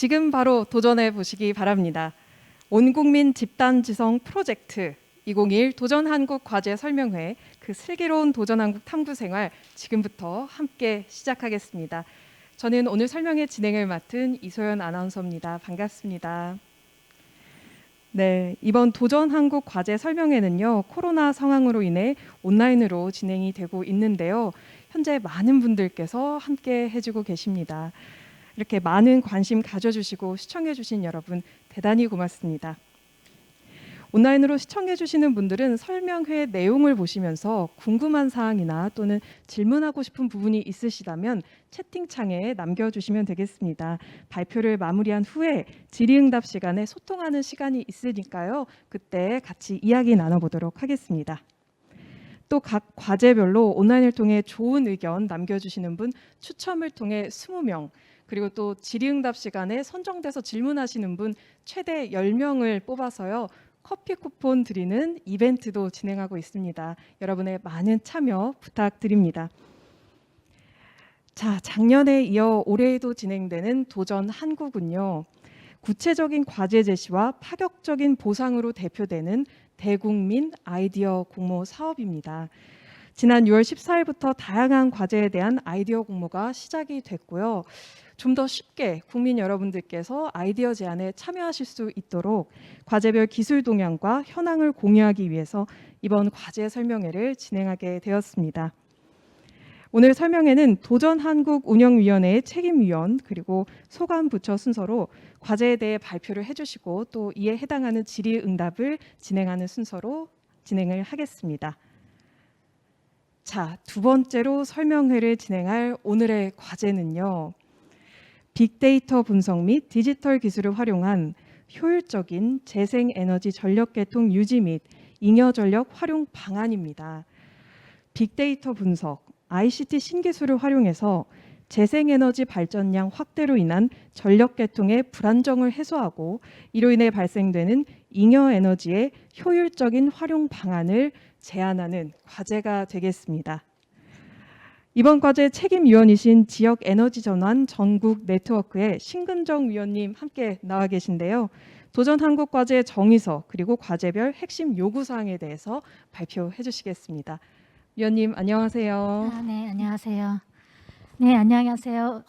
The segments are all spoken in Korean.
지금 바로 도전해 보시기 바랍니다. 온국민 집단지성 프로젝트 2021 도전한국과제 설명회, 그 슬기로운 도전한국 탐구생활 지금부터 함께 시작하겠습니다. 저는 오늘 설명회 진행을 맡은 이소연 아나운서입니다. 반갑습니다. 네, 이번 도전한국과제 설명회는요, 코로나 상황으로 인해 온라인으로 진행이 되고 있는데요. 현재 많은 분들께서 함께 해주고 계십니다. 이렇게 많은 관심 가져주시고 시청해주신 여러분 대단히 고맙습니다. 온라인으로 시청해주시는 분들은 설명회 내용을 보시면서 궁금한 사항이나 또는 질문하고 싶은 부분이 있으시다면 채팅창에 남겨주시면 되겠습니다. 발표를 마무리한 후에 질의응답 시간에 소통하는 시간이 있으니까요. 그때 같이 이야기 나눠보도록 하겠습니다. 또 각 과제별로 온라인을 통해 좋은 의견 남겨주시는 분 추첨을 통해 20명, 그리고 또 질의응답 시간에 선정돼서 질문하시는 분 최대 10명을 뽑아서요. 커피 쿠폰 드리는 이벤트도 진행하고 있습니다. 여러분의 많은 참여 부탁드립니다. 자, 작년에 이어 올해에도 진행되는 도전 한국은요. 구체적인 과제 제시와 파격적인 보상으로 대표되는 대국민 아이디어 공모 사업입니다. 지난 6월 14일부터 다양한 과제에 대한 아이디어 공모가 시작이 됐고요. 좀 더 쉽게 국민 여러분들께서 아이디어 제안에 참여하실 수 있도록 과제별 기술 동향과 현황을 공유하기 위해서 이번 과제 설명회를 진행하게 되었습니다. 오늘 설명회는 도전한국 운영위원회의 책임위원 그리고 소관부처 순서로 과제에 대해 발표를 해주시고 또 이에 해당하는 질의응답을 진행하는 순서로 진행을 하겠습니다. 자, 두 번째로 설명회를 진행할 오늘의 과제는요. 빅데이터 분석 및 디지털 기술을 활용한 효율적인 재생에너지 전력 개통 유지 및 잉여 전력 활용 방안입니다. 빅데이터 분석, ICT 신기술을 활용해서 재생에너지 발전량 확대로 인한 전력 개통의 불안정을 해소하고 이로 인해 발생되는 잉여 에너지의 효율적인 활용 방안을 제안하는 과제가 되겠습니다. 이번 과제 책임위원이신 지역에너지전환 전국 네트워크의 신근정 위원님 함께 나와 계신데요. 도전한국과제 정의서 그리고 과제별 핵심 요구사항에 대해서 발표해 주시겠습니다. 위원님 안녕하세요. 네, 안녕하세요. 네, 안녕하세요.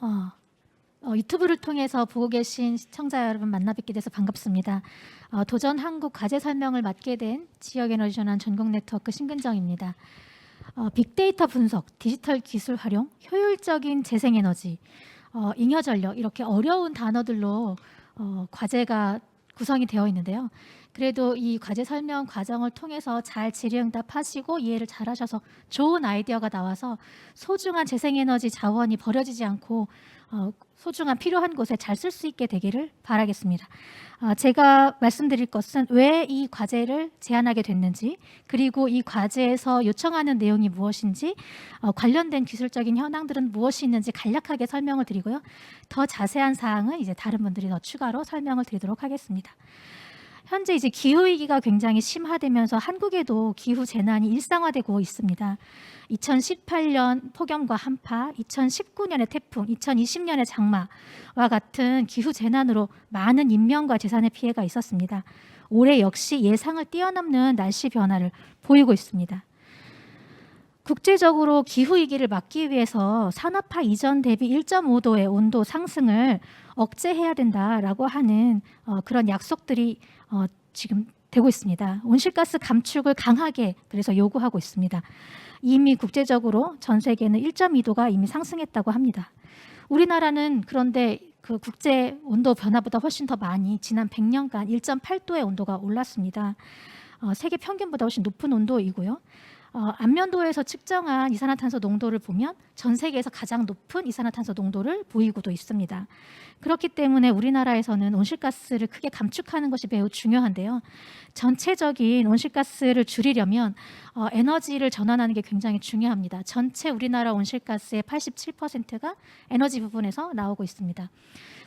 유튜브를 통해서 보고 계신 시청자 여러분 만나 뵙게 돼서 반갑습니다. 도전 한국 과제 설명을 맡게 된 지역에너지전환 전국 네트워크 신근정입니다. 빅데이터 분석, 디지털 기술 활용, 효율적인 재생에너지, 잉여 전력 이렇게 어려운 단어들로 과제가 구성이 되어 있는데요. 그래도 이 과제 설명 과정을 통해서 잘 질의응답하시고 이해를 잘 하셔서 좋은 아이디어가 나와서 소중한 재생에너지 자원이 버려지지 않고 소중한 필요한 곳에 잘 쓸 수 있게 되기를 바라겠습니다. 제가 말씀드릴 것은 왜 이 과제를 제안하게 됐는지, 그리고 이 과제에서 요청하는 내용이 무엇인지, 관련된 기술적인 현황들은 무엇이 있는지 간략하게 설명을 드리고요. 더 자세한 사항은 이제 다른 분들이 더 추가로 설명을 드리도록 하겠습니다. 현재 이제 기후위기가 굉장히 심화되면서 한국에도 기후 재난이 일상화되고 있습니다. 2018년 폭염과 한파, 2019년의 태풍, 2020년의 장마와 같은 기후 재난으로 많은 인명과 재산의 피해가 있었습니다. 올해 역시 예상을 뛰어넘는 날씨 변화를 보이고 있습니다. 국제적으로 기후위기를 막기 위해서 산업화 이전 대비 1.5도의 온도 상승을 억제해야 된다라고 하는 그런 약속들이 지금 되고 있습니다. 온실가스 감축을 강하게 그래서 요구하고 있습니다. 이미 국제적으로 전 세계는 1.2도가 이미 상승했다고 합니다. 우리나라는 그런데 그 국제 온도 변화보다 훨씬 더 많이 지난 100년간 1.8도의 온도가 올랐습니다. 세계 평균보다 훨씬 높은 온도이고요. 안면도에서 측정한 이산화탄소 농도를 보면 전 세계에서 가장 높은 이산화탄소 농도를 보이고도 있습니다. 그렇기 때문에 우리나라에서는 온실가스를 크게 감축하는 것이 매우 중요한데요. 전체적인 온실가스를 줄이려면 에너지를 전환하는 게 굉장히 중요합니다. 전체 우리나라 온실가스의 87%가 에너지 부분에서 나오고 있습니다.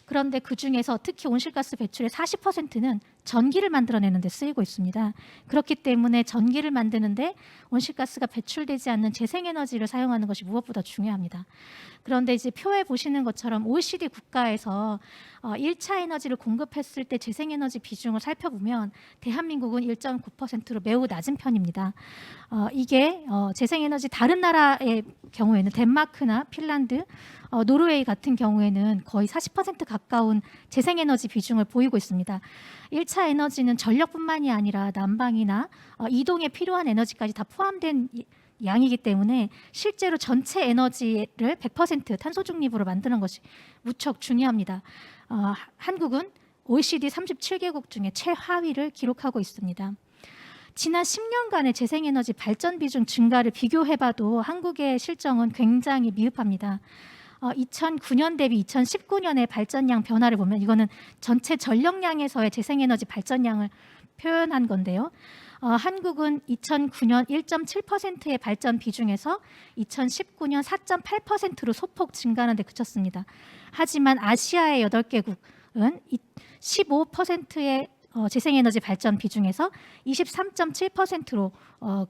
그런데 그중에서 특히 온실가스 배출의 40%는 전기를 만들어내는 데 쓰이고 있습니다. 그렇기 때문에 전기를 만드는데 온실가스가 배출되지 않는 재생에너지를 사용하는 것이 무엇보다 중요합니다. 그런데 이제 표에 보시는 것처럼 OECD 국가에서 1차 에너지를 공급했을 때 재생에너지 비중을 살펴보면 대한민국은 1.9%로 매우 낮은 편입니다. 이게 재생에너지 다른 나라의 경우에는 덴마크나 핀란드, 노르웨이 같은 경우에는 거의 40% 가까운 재생에너지 비중을 보이고 있습니다. 1차 에너지는 전력뿐만이 아니라 난방이나 이동에 필요한 에너지까지 다 포함된 양이기 때문에 실제로 전체 에너지를 100% 탄소 중립으로 만드는 것이 무척 중요합니다. 한국은 OECD 37개국 중에 최하위를 기록하고 있습니다. 지난 10년간의 재생에너지 발전 비중 증가를 비교해봐도 한국의 실정은 굉장히 미흡합니다. 2009년 대비 2019년의 발전량 변화를 보면 이거는 전체 전력량에서의 재생에너지 발전량을 표현한 건데요. 한국은 2009년 1.7%의 발전 비중에서 2019년 4.8%로 소폭 증가하는 데 그쳤습니다. 하지만 아시아의 8개국은 15%의 재생에너지 발전 비중에서 23.7%로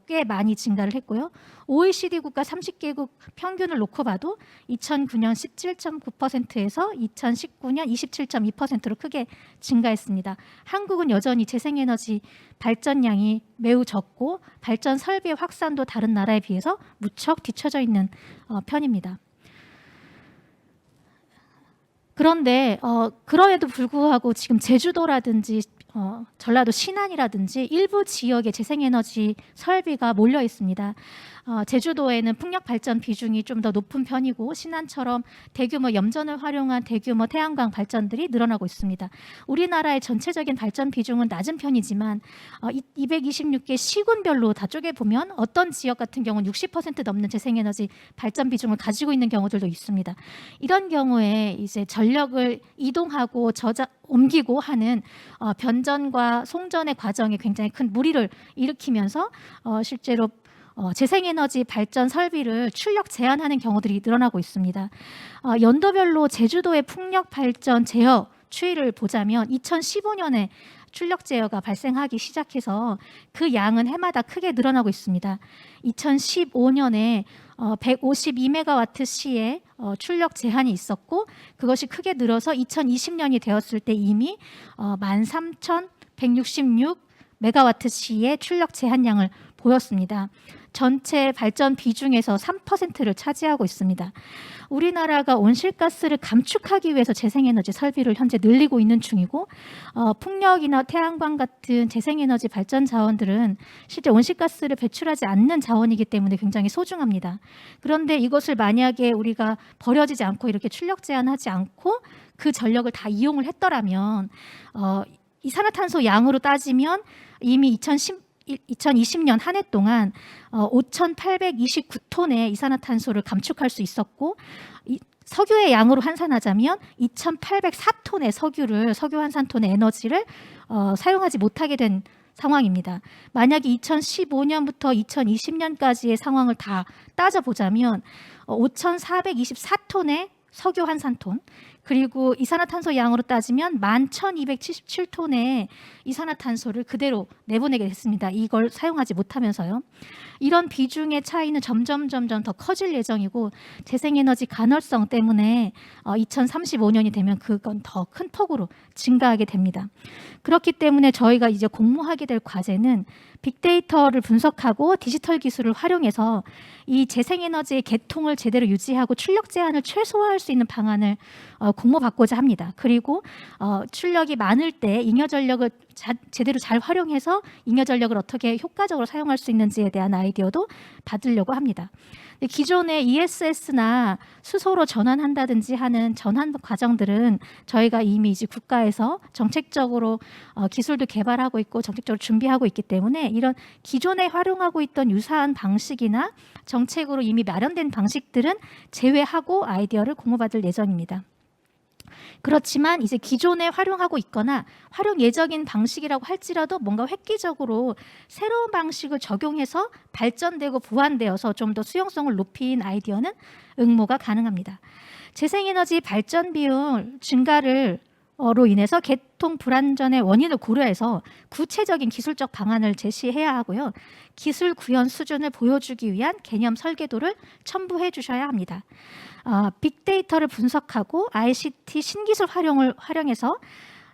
꽤 많이 증가를 했고요. OECD 국가 30개국 평균을 놓고 봐도 2009년 17.9%에서 2019년 27.2%로 크게 증가했습니다. 한국은 여전히 재생에너지 발전량이 매우 적고 발전 설비의 확산도 다른 나라에 비해서 무척 뒤처져 있는 편입니다. 그런데 그럼에도 불구하고 지금 제주도라든지 전라도 신안이라든지 일부 지역의 재생에너지 설비가 몰려 있습니다. 제주도에는 풍력 발전 비중이 좀 더 높은 편이고 신안처럼 대규모 염전을 활용한 대규모 태양광 발전들이 늘어나고 있습니다. 우리나라의 전체적인 발전 비중은 낮은 편이지만 226개 시군별로 다 쪼개보면 어떤 지역 같은 경우는 60% 넘는 재생에너지 발전 비중을 가지고 있는 경우들도 있습니다. 이런 경우에 이제 전력을 이동하고 옮기고 하는 변전과 송전의 과정에 굉장히 큰 무리를 일으키면서 실제로 재생에너지 발전 설비를 출력 제한하는 경우들이 늘어나고 있습니다. 연도별로 제주도의 풍력 발전 제어 추이를 보자면 2015년에 출력 제어가 발생하기 시작해서 그 양은 해마다 크게 늘어나고 있습니다. 2015년에 152메가와트 시의 출력 제한이 있었고 그것이 크게 늘어서 2020년이 되었을 때 이미 13,166메가와트 시의 출력 제한량을 보였습니다. 전체 발전 비중에서 3%를 차지하고 있습니다. 우리나라가 온실가스를 감축하기 위해서 재생에너지 설비를 현재 늘리고 있는 중이고 풍력이나 태양광 같은 재생에너지 발전 자원들은 실제 온실가스를 배출하지 않는 자원이기 때문에 굉장히 소중합니다. 그런데 이것을 만약에 우리가 버려지지 않고 이렇게 출력 제한하지 않고 그 전력을 다 이용을 했더라면 이산화탄소 양으로 따지면 이미 2020년 한 해 동안 5,829톤의 이산화탄소를 감축할 수 있었고 석유의 양으로 환산하자면 2,804톤의 석유 환산톤의 에너지를 사용하지 못하게 된 상황입니다. 만약에 2015년부터 2020년까지의 상황을 다 따져보자면 5,424톤의 석유 환산톤 그리고 이산화탄소 양으로 따지면 11,277톤의 이산화탄소를 그대로 내보내게 됐습니다. 이걸 사용하지 못하면서요. 이런 비중의 차이는 점점 더 커질 예정이고 재생에너지 간헐성 때문에 2035년이 되면 그건 더 큰 폭으로 증가하게 됩니다. 그렇기 때문에 저희가 이제 공모하게 될 과제는 빅데이터를 분석하고 디지털 기술을 활용해서 이 재생에너지의 개통을 제대로 유지하고 출력 제한을 최소화할 수 있는 방안을 공모받고자 합니다. 그리고 출력이 많을 때 잉여 전력을 제대로 잘 활용해서 잉여 전력을 어떻게 효과적으로 사용할 수 있는지에 대한 아이디어도 받으려고 합니다. 기존의 ESS나 수소로 전환한다든지 하는 전환 과정들은 저희가 이미 이제 국가에서 정책적으로 기술도 개발하고 있고 정책적으로 준비하고 있기 때문에 이런 기존에 활용하고 있던 유사한 방식이나 정책으로 이미 마련된 방식들은 제외하고 아이디어를 공모받을 예정입니다. 그렇지만 이제 기존에 활용하고 있거나 활용 예정인 방식이라고 할지라도 뭔가 획기적으로 새로운 방식을 적용해서 발전되고 보완되어서 좀 더 수용성을 높인 아이디어는 응모가 가능합니다. 재생에너지 발전 비용 증가를 로 인해서 개통 불안전의 원인을 고려해서 구체적인 기술적 방안을 제시해야 하고요. 기술 구현 수준을 보여주기 위한 개념 설계도를 첨부해 주셔야 합니다. 빅데이터를 분석하고 ICT 신기술 활용해서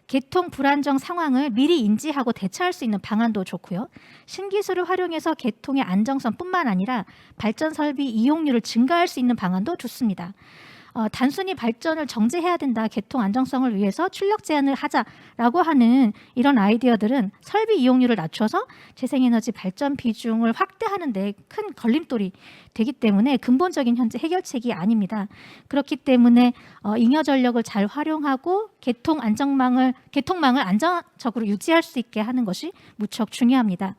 개통 불안정 상황을 미리 인지하고 대처할 수 있는 방안도 좋고요. 신기술을 활용해서 개통의 안정성뿐만 아니라 발전 설비 이용률을 증가할 수 있는 방안도 좋습니다. 단순히 발전을 정지해야 된다, 개통 안정성을 위해서 출력 제한을 하자라고 하는 이런 아이디어들은 설비 이용률을 낮춰서 재생에너지 발전 비중을 확대하는 데 큰 걸림돌이 되기 때문에 근본적인 현재 해결책이 아닙니다. 그렇기 때문에 잉여 전력을 잘 활용하고 개통망을 안정적으로 유지할 수 있게 하는 것이 무척 중요합니다.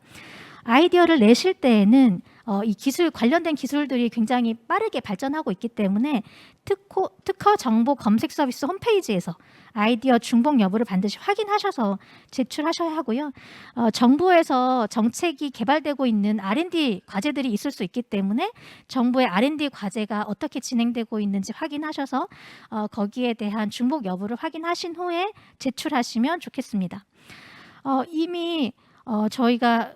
아이디어를 내실 때에는 이 관련된 기술들이 굉장히 빠르게 발전하고 있기 때문에 특허 정보 검색 서비스 홈페이지에서 아이디어 중복 여부를 반드시 확인하셔서 제출하셔야 하고요. 정부에서 정책이 개발되고 있는 R&D 과제들이 있을 수 있기 때문에 정부의 R&D 과제가 어떻게 진행되고 있는지 확인하셔서 거기에 대한 중복 여부를 확인하신 후에 제출하시면 좋겠습니다. 이미 저희가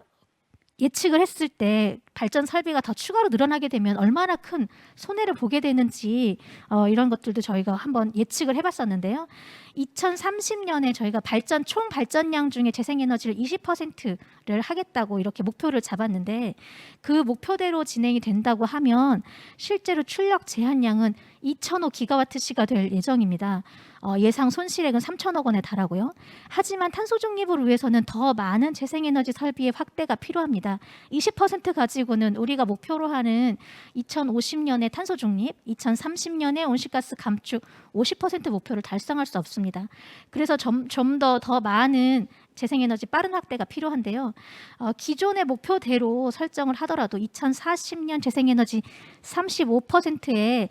예측을 했을 때 발전 설비가 더 추가로 늘어나게 되면 얼마나 큰 손해를 보게 되는지 이런 것들도 저희가 한번 예측을 해봤었는데요. 2030년에 저희가 총 발전량 중에 재생에너지를 20%를 하겠다고 이렇게 목표를 잡았는데 그 목표대로 진행이 된다고 하면 실제로 출력 제한량은 2,005기가와트시가 될 예정입니다. 예상 손실액은 3천억 원에 달하고요. 하지만 탄소 중립을 위해서는 더 많은 재생에너지 설비의 확대가 필요합니다. 20% 가지고는 우리가 목표로 하는 2050년의 탄소 중립, 2030년의 온실가스 감축 50% 목표를 달성할 수 없습니다. 그래서 좀 더 많은 재생에너지 빠른 확대가 필요한데요. 기존의 목표대로 설정을 하더라도 2040년 재생에너지 35%의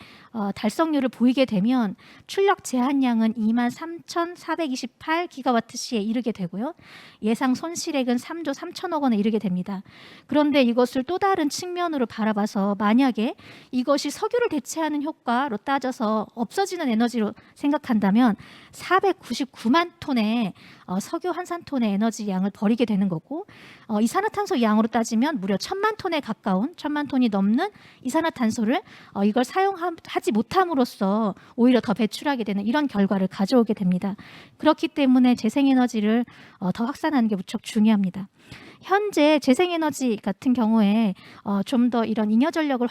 달성률을 보이게 되면 출력 제한량은 23,428기가와트시에 이르게 되고요. 예상 손실액은 3조 3천억 원에 이르게 됩니다. 그런데 이것을 또 다른 측면으로 바라봐서 만약에 이것이 석유를 대체하는 효과로 따져서 없어지는 에너지로 생각한다면 499만 톤의 석유 한산톤의 에너지 양을 버리게 되는 거고 이산화탄소 양으로 따지면 무려 1,000만 톤에 가까운 1,000만 톤이 넘는 이산화탄소를 이걸 사용하지 못함으로써 오히려 더 배출하게 되는 이런 결과를 가져오게 됩니다. 그렇기 때문에 재생에너지를 더 확산하는 게 무척 중요합니다. 현재 재생에너지 같은 경우에 좀 더 이런 잉여 전력을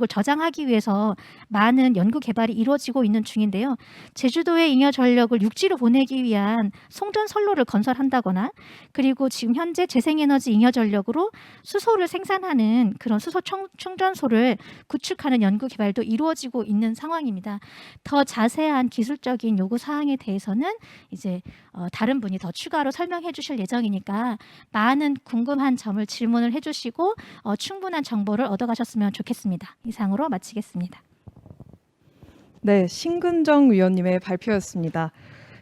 저장하기 위해서 많은 연구 개발이 이루어지고 있는 중인데요. 제주도의 잉여 전력을 육지로 보내기 위한 송전 선로를 건설한다거나 그리고 지금 현재 재생에너지 잉여 전력으로 수소를 생산하는 그런 수소 충전소를 구축하는 연구 개발도 이루어지고 있는 상황입니다. 더 자세한 기술적인 요구 사항에 대해서는 이제 다른 분이 더 추가로 설명해 주실 예정이니까 많은 궁금한 점을 질문을 해주시고 충분한 정보를 얻어가셨으면 좋겠습니다. 이상으로 마치겠습니다. 네, 신근정 위원님의 발표였습니다.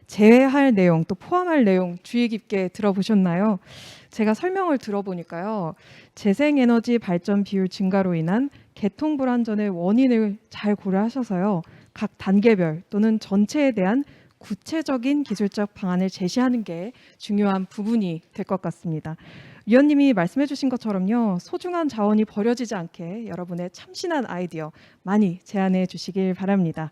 제외할 내용 또 포함할 내용 주의 깊게 들어보셨나요? 제가 설명을 들어보니까요. 재생에너지 발전 비율 증가로 인한 개통 불안전의 원인을 잘 고려하셔서요. 각 단계별 또는 전체에 대한 구체적인 기술적 방안을 제시하는 게 중요한 부분이 될 것 같습니다. 위원님이 말씀해 주신 것처럼요. 소중한 자원이 버려지지 않게 여러분의 참신한 아이디어 많이 제안해 주시길 바랍니다.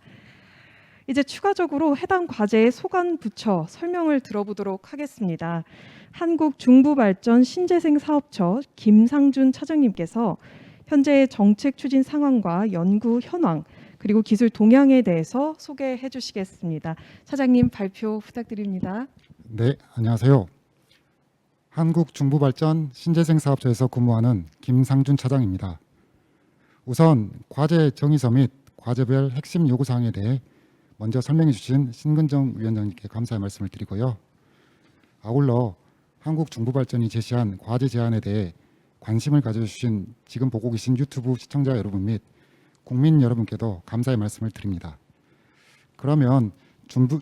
이제 추가적으로 해당 과제의 소관 부처 설명을 들어보도록 하겠습니다. 한국중부발전 신재생사업처 김상준 차장님께서 현재의 정책 추진 상황과 연구 현황 그리고 기술 동향에 대해서 소개해 주시겠습니다. 차장님 발표 부탁드립니다. 네, 안녕하세요. 한국중부발전 신재생사업처에서 근무하는 김상준 차장입니다. 우선 과제 정의서 및 과제별 핵심 요구사항에 대해 먼저 설명해 주신 신근정 위원장님께 감사의 말씀을 드리고요. 아울러 한국중부발전이 제시한 과제 제안에 대해 관심을 가져주신 지금 보고 계신 유튜브 시청자 여러분 및 국민 여러분께도 감사의 말씀을 드립니다. 그러면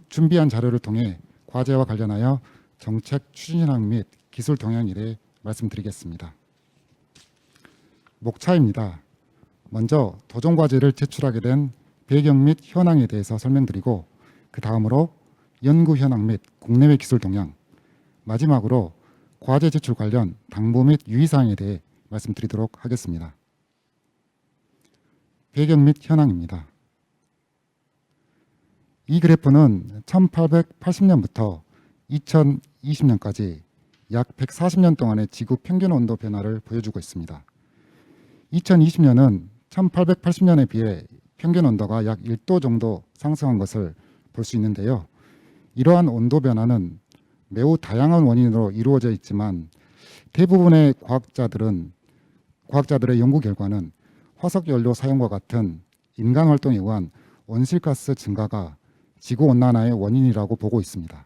준비한 자료를 통해 과제와 관련하여 정책 추진 현황 및 기술 동향에 대해 말씀드리겠습니다. 목차입니다. 먼저 도전 과제를 제출하게 된 배경 및 현황에 대해서 설명드리고 그 다음으로 연구 현황 및 국내외 기술 동향, 마지막으로 과제 제출 관련 당부 및 유의사항에 대해 말씀드리도록 하겠습니다. 배경 및 현황입니다. 이 그래프는 1880년부터 2020년까지 약 140년 동안의 지구 평균 온도 변화를 보여주고 있습니다. 2020년은 1880년에 비해 평균 온도가 약 1도 정도 상승한 것을 볼 수 있는데요. 이러한 온도 변화는 매우 다양한 원인으로 이루어져 있지만 대부분의 과학자들의 연구 결과는 화석 연료 사용과 같은 인간 활동에 의한 온실가스 증가가 지구 온난화의 원인이라고 보고 있습니다.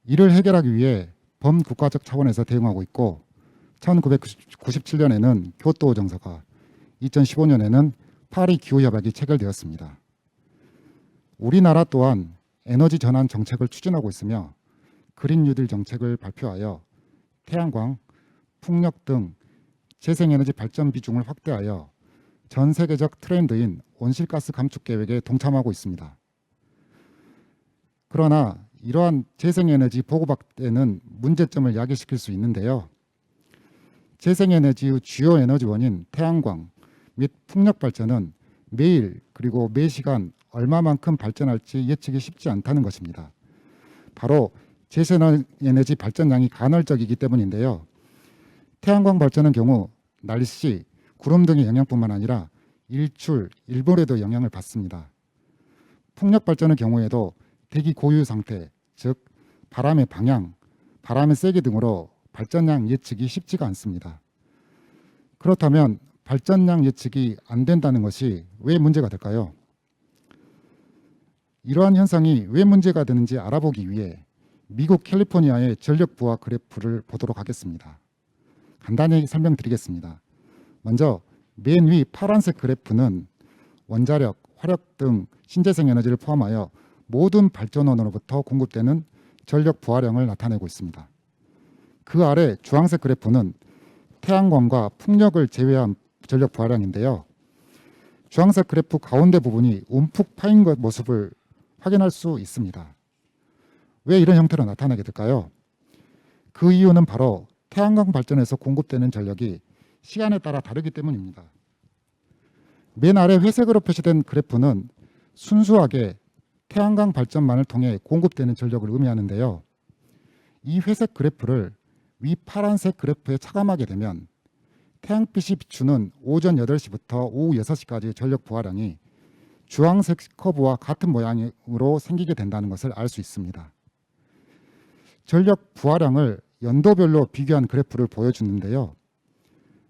이를 해결하기 위해 범국가적 차원에서 대응하고 있고 1997년에는 교토 정서가, 2015년에는 파리 기후협약이 체결되었습니다. 우리나라 또한 에너지 전환 정책을 추진하고 있으며 그린 뉴딜 정책을 발표하여 태양광, 풍력 등 재생에너지 발전 비중을 확대하여 전 세계적 트렌드인 온실가스 감축 계획에 동참하고 있습니다. 그러나 이러한 재생에너지 보급 확대는 문제점을 야기시킬 수 있는데요. 재생에너지의 주요 에너지원인 태양광 및 풍력 발전은 매일 그리고 매시간 얼마만큼 발전할지 예측이 쉽지 않다는 것입니다. 바로 재생에너지 발전량이 간헐적이기 때문인데요. 태양광 발전의 경우 날씨, 구름 등의 영향뿐만 아니라 일출, 일몰에도 영향을 받습니다. 풍력 발전의 경우에도 대기 고유 상태, 즉 바람의 방향, 바람의 세기 등으로 발전량 예측이 쉽지가 않습니다. 그렇다면 발전량 예측이 안 된다는 것이 왜 문제가 될까요? 이러한 현상이 왜 문제가 되는지 알아보기 위해 미국 캘리포니아의 전력 부하 그래프를 보도록 하겠습니다. 간단히 설명드리겠습니다. 먼저 맨 위 파란색 그래프는 원자력, 화력 등 신재생 에너지를 포함하여 모든 발전원으로부터 공급되는 전력 부하량을 나타내고 있습니다. 그 아래 주황색 그래프는 태양광과 풍력을 제외한 전력 부하량인데요. 주황색 그래프 가운데 부분이 움푹 파인 것 모습을 확인할 수 있습니다. 왜 이런 형태로 나타나게 될까요? 그 이유는 바로 태양광 발전에서 공급되는 전력이 시간에 따라 다르기 때문입니다. 맨 아래 회색으로 표시된 그래프는 순수하게 태양광 발전만을 통해 공급되는 전력을 의미하는데요. 이 회색 그래프를 위 파란색 그래프에 차감하게 되면 태양빛이 비추는 오전 8시부터 오후 6시까지의 전력 부하량이 주황색 커브와 같은 모양으로 생기게 된다는 것을 알 수 있습니다. 전력 부하량을 연도별로 비교한 그래프를 보여주는데요.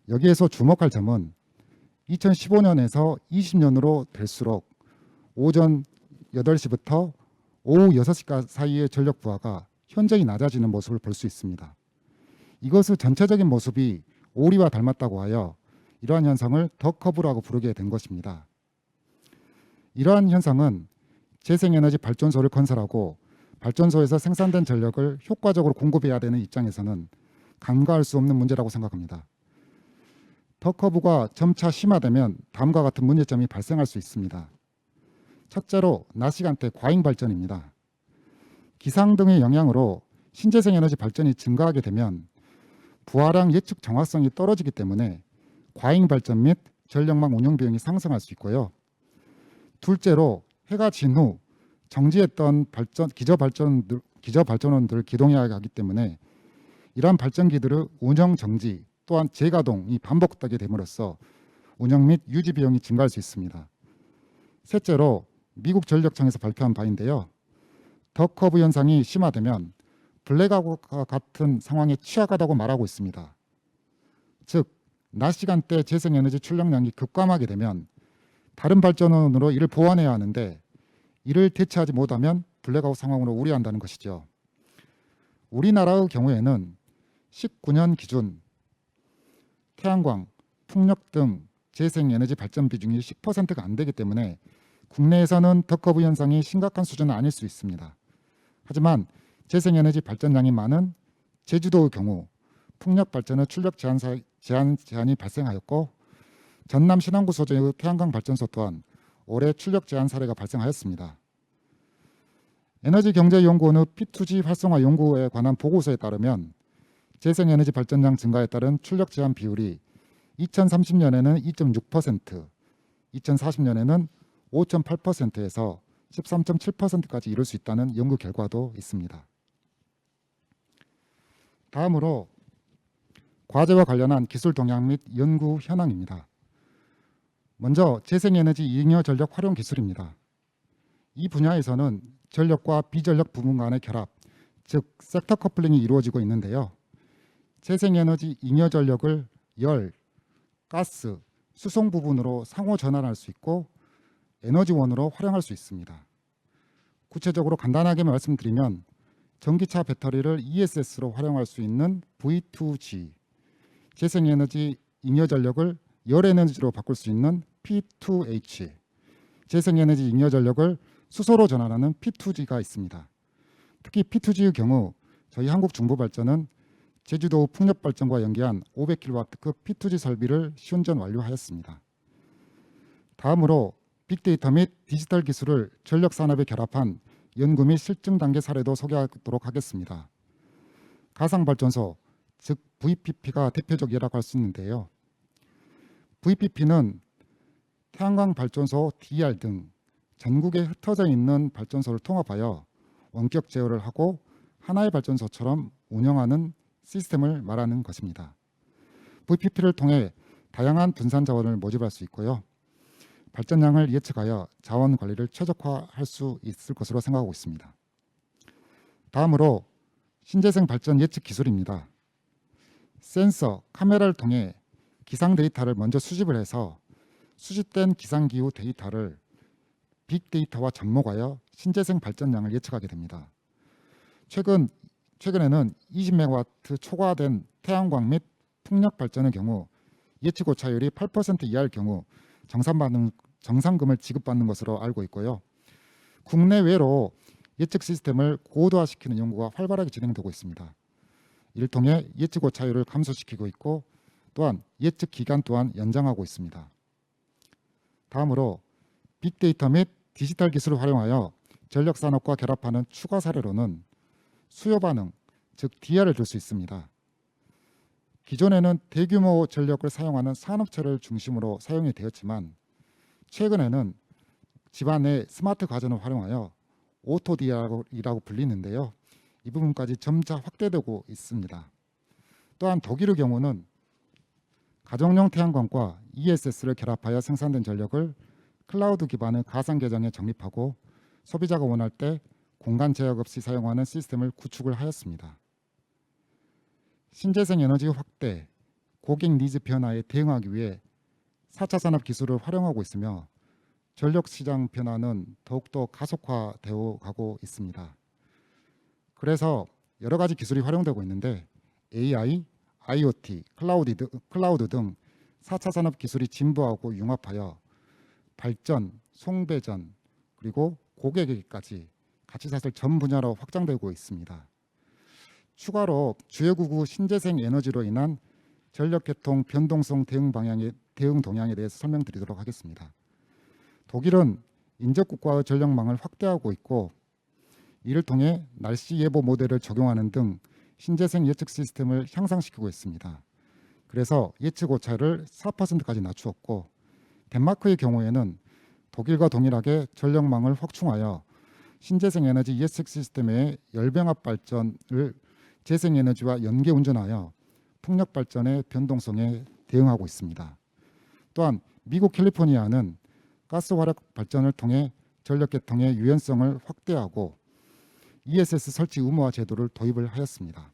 여기에서 주목할 점은 2015년에서 20년으로 될수록 오전 8시부터 오후 6시 사이의 전력 부하가 현저히 낮아지는 모습을 볼 수 있습니다. 이것의 전체적인 모습이 오리와 닮았다고 하여 이러한 현상을 더 커브라고 부르게 된 것입니다. 이러한 현상은 재생에너지 발전소를 건설하고 발전소에서 생산된 전력을 효과적으로 공급해야 되는 입장에서는 간과할 수 없는 문제라고 생각합니다. 더 커브가 점차 심화되면 다음과 같은 문제점이 발생할 수 있습니다. 첫째로 낮 시간대 과잉 발전입니다. 기상 등의 영향으로 신재생 에너지 발전이 증가하게 되면 부하량 예측 정확성이 떨어지기 때문에 과잉 발전 및 전력망 운영 비용이 상승할 수 있고요. 둘째로 해가 진 후 정지했던 기저발전원들을 기동해야 하기 때문에 이러한 발전기들의 운영 정지 또한 재가동이 반복되게 됨으로써 운영 및 유지 비용이 증가할 수 있습니다. 셋째로 미국 전력청에서 발표한 바인데요. 더 커브 현상이 심화되면 블랙아웃과 같은 상황에 취약하다고 말하고 있습니다. 즉, 낮 시간대 재생에너지 출력량이 급감하게 되면 다른 발전원으로 이를 보완해야 하는데 이를 대체하지 못하면 블랙아웃 상황으로 우려한다는 것이죠. 우리나라의 경우에는 19년 기준 태양광, 풍력 등 재생에너지 발전 비중이 10%가 안 되기 때문에 국내에서는 더 커브 현상이 심각한 수준은 아닐 수 있습니다. 하지만 재생에너지 발전량이 많은 제주도의 경우 풍력 발전의 출력 제한이 발생하였고 전남 신안구 소재의 태양광 발전소 또한 올해 출력 제한 사례가 발생하였습니다. 에너지경제연구원의 P2G 활성화 연구에 관한 보고서에 따르면 재생에너지 발전량 증가에 따른 출력 제한 비율이 2030년에는 2.6%, 2040년에는 5.8%에서 13.7%까지 이룰 수 있다는 연구 결과도 있습니다. 다음으로 과제와 관련한 기술 동향 및 연구 현황입니다. 먼저 재생에너지 잉여 전력 활용 기술입니다. 이 분야에서는 전력과 비전력 부분 간의 결합, 즉 섹터 커플링이 이루어지고 있는데요. 재생에너지 잉여 전력을 열, 가스, 수송 부분으로 상호 전환할 수 있고 에너지원으로 활용할 수 있습니다. 구체적으로 간단하게 말씀드리면 전기차 배터리를 ESS로 활용할 수 있는 V2G, 재생에너지 잉여 전력을 열에너지로 바꿀 수 있는 P2H, 재생에너지 잉여 전력을 수소로 전환하는 P2G가 있습니다. 특히 P2G의 경우 저희 한국중부발전은 제주도 풍력발전과 연계한 500kW급 P2G 설비를 시운전 완료하였습니다. 다음으로 빅데이터 및 디지털 기술을 전력 산업에 결합한 연구 및 실증 단계 사례도 소개하도록 하겠습니다. 가상발전소, 즉 VPP가 대표적 예라고 할 수 있는데요. VPP는 태양광 발전소 DER 등 전국에 흩어져 있는 발전소를 통합하여 원격 제어를 하고 하나의 발전소처럼 운영하는 시스템을 말하는 것입니다. VPP를 통해 다양한 분산 자원을 모집할 수 있고요. 발전량을 예측하여 자원 관리를 최적화할 수 있을 것으로 생각하고 있습니다. 다음으로 신재생 발전 예측 기술입니다. 센서, 카메라를 통해 기상 데이터를 먼저 수집을 해서 수집된 기상기후 데이터를 빅데이터와 접목하여 신재생 발전량을 예측하게 됩니다. 최근에는 20MW 초과된 태양광 및 풍력 발전의 경우 예측 오차율이 8% 이하일 경우 정상금을 지급받는 것으로 알고 있고요. 국내외로 예측 시스템을 고도화시키는 연구가 활발하게 진행되고 있습니다. 이를 통해 예측 오차율을 감소시키고 있고 또한 예측 기간 또한 연장하고 있습니다. 다음으로 빅데이터 및 디지털 기술을 활용하여 전력 산업과 결합하는 추가 사례로는 수요 반응, 즉 DR을 들 수 있습니다. 기존에는 대규모 전력을 사용하는 산업체를 중심으로 사용이 되었지만 최근에는 집안의 스마트 가전을 활용하여 오토 DR이라고 불리는데요. 이 부분까지 점차 확대되고 있습니다. 또한 독일의 경우는 가정용 태양광과 ESS를 결합하여 생산된 전력을 클라우드 기반의 가상 계정에 적립하고 소비자가 원할 때 공간 제약 없이 사용하는 시스템을 구축을 하였습니다. 신재생 에너지 확대, 고객 니즈 변화에 대응하기 위해 4차 산업 기술을 활용하고 있으며 전력 시장 변화는 더욱더 가속화되어 가고 있습니다. 그래서 여러 가지 기술이 활용되고 있는데 AI, IoT, 클라우드 등 4차 산업 기술이 진보하고 융합하여 발전, 송배전, 그리고 고객에게까지 가치사슬 전 분야로 확장되고 있습니다. 추가로 주요구구 신재생 에너지로 인한 전력계통 변동성 대응 동향에 대해서 설명드리도록 하겠습니다. 독일은 인접국가의 전력망을 확대하고 있고 이를 통해 날씨 예보 모델을 적용하는 등 신재생 예측 시스템을 향상시키고 있습니다. 그래서 예측 오차를 4%까지 낮추었고 덴마크의 경우에는 독일과 동일하게 전력망을 확충하여 신재생 에너지 예측 시스템의 열병합 발전을 재생에너지와 연계 운전하여 풍력 발전의 변동성에 대응하고 있습니다. 또한 미국 캘리포니아는 가스 화력 발전을 통해 전력 계통의 유연성을 확대하고 ESS 설치 의무화 제도를 도입을 하였습니다.